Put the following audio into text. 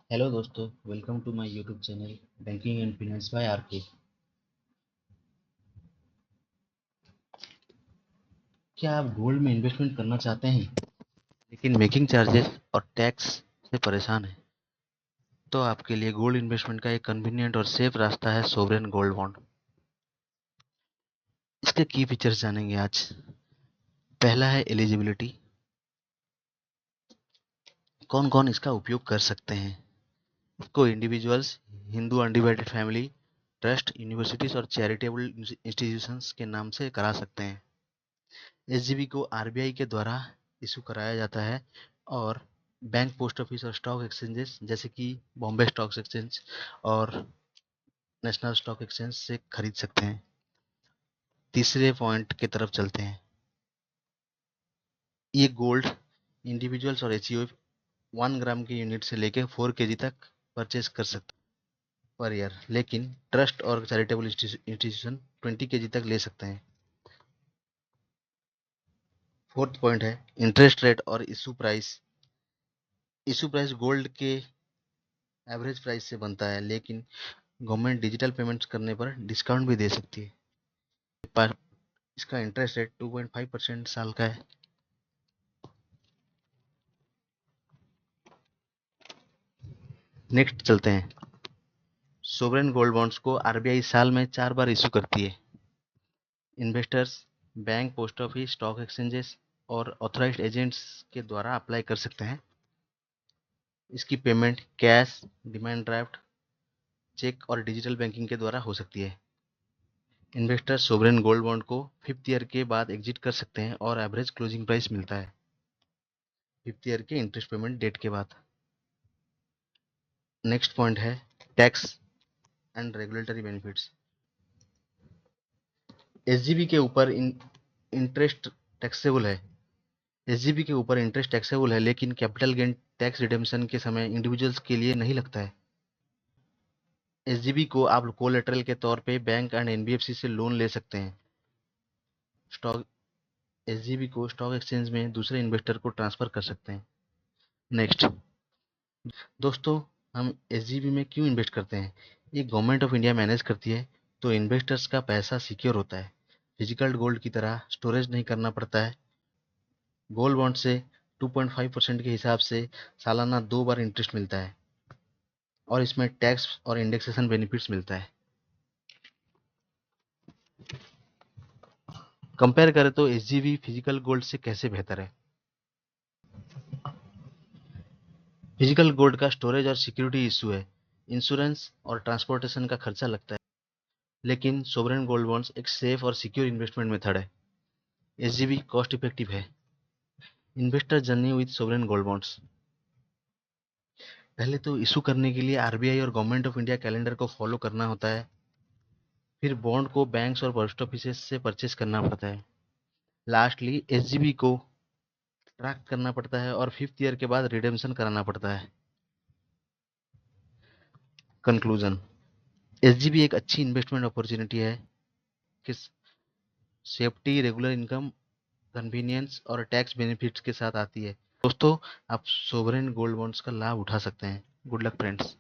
Hello दोस्तों, welcome to my YouTube channel banking and finance by RK. क्या आप gold में इन्वेस्टमेंट करना चाहते हैं लेकिन मेकिंग चार्जेस और टैक्स से परेशान हैं? तो आपके लिए गोल्ड इन्वेस्टमेंट का एक कन्वीनियंट और सेफ रास्ता है सोवरेन गोल्ड बॉन्ड। इसके की फीचर्स जानेंगे आज। पहला है एलिजिबिलिटी। कौन कौन इसका उपयोग कर सकते हैं? इसको individuals, Hindu undivided family, trust, universities और चैरिटेबल इंस्टीट्यूशंस के नाम से करा सकते हैं। एसजीबी को आरबीआई के द्वारा इशू कराया जाता है और बैंक, पोस्ट ऑफिस और स्टॉक एक्सचेंजेस जैसे कि बॉम्बे स्टॉक एक्सचेंज और नेशनल स्टॉक एक्सचेंज से खरीद सकते हैं। तीसरे पॉइंट की तरफ चलते हैं। ये गोल्ड इंडिविजुअल्स और एचयूएफ 1 ग्राम के यूनिट से लेकर 4 केजी तक परचेज कर सकते हैं पर ईयर, लेकिन ट्रस्ट और चैरिटेबल इंस्टीट्यूशन 20 केजी तक ले सकते हैं। फोर्थ पॉइंट है इंटरेस्ट रेट और issue price. Issue price gold के एवरेज प्राइस से बनता है, लेकिन गवर्नमेंट डिजिटल पेमेंट्स करने पर डिस्काउंट भी दे सकती है। पर इसका इंटरेस्ट रेट 2.5% साल का है। नेक्स्ट चलते हैं। सोवरेन गोल्ड बॉन्ड्स को आरबीआई साल में 4 बार इशू करती है। Investors bank, post office, stock exchanges और ऑथराइज्ड एजेंट्स के द्वारा अप्लाई कर सकते हैं। इसकी payment cash, demand draft, cheque और डिजिटल बैंकिंग के द्वारा हो सकती है। इन्वेस्टर सोवरेन गोल्ड बॉन्ड को 5th ईयर के बाद एग्जिट कर सकते हैं और एवरेज क्लोजिंग प्राइस मिलता है 5th ईयर के इंटरेस्ट पेमेंट डेट के बाद। नेक्स्ट पॉइंट है tax and regulatory benefits. SGB के ऊपर इंटरेस्ट टैक्सेबल है। एसजीबी के ऊपर इंटरेस्ट टैक्सेबल है, लेकिन कैपिटल गेन टैक्स रिडेम्पशन के समय इंडिविजुअल्स के लिए नहीं लगता है। एसजीबी को आप कोलेटरल के तौर पे बैंक एंड एनबीएफसी से लोन ले सकते हैं। स्टॉक एसजीबी को स्टॉक एक्सचेंज में दूसरे इन्वेस्टर को ट्रांसफर कर सकते हैं। नेक्स्ट दोस्तों, हम एसजीबी में क्यों इन्वेस्ट करते हैं? ये गवर्नमेंट ऑफ इंडिया मैनेज करती है, तो इन्वेस्टर्स का पैसा सिक्योर होता है। फिजिकल गोल्ड की तरह स्टोरेज नहीं करना पड़ता है। गोल्ड बॉन्ड से 2.5% के हिसाब से सालाना 2 बार इंटरेस्ट मिलता है और इसमें टैक्स और इंडेक्सेशन बेनिफिट्स मिलता है। कंपेयर करें तो एसजीबी फिजिकल गोल्ड से कैसे बेहतर है? फिजिकल गोल्ड का स्टोरेज और सिक्योरिटी इशू है, इंश्योरेंस और ट्रांसपोर्टेशन का खर्चा लगता है, लेकिन सोवरेन गोल्ड बॉन्ड्स एक सेफ और सिक्योर इन्वेस्टमेंट मेथड है। एसजीबी कॉस्ट इफेक्टिव है। Investor journey with sovereign gold bonds. पहले तो इशू करने के लिए आरबीआई और गवर्नमेंट ऑफ इंडिया कैलेंडर को फॉलो करना होता है। फिर बॉन्ड को बैंक्स और पोस्ट ऑफिस से परचेस करना पड़ता है। लास्टली एसजीबी को ट्रैक करना पड़ता है और 5th ईयर के बाद रिडेम्पशन कराना पड़ता है। कंक्लूजन, एसजीबी एक अच्छी इन्वेस्टमेंट अपॉर्चुनिटी है कि सेफ्टी, रेगुलर इनकम, कन्वीनियंस और टैक्स बेनिफिट्स के साथ आती है। दोस्तों, आप सोवरेन गोल्ड बॉन्ड्स का लाभ उठा सकते हैं। Good luck friends.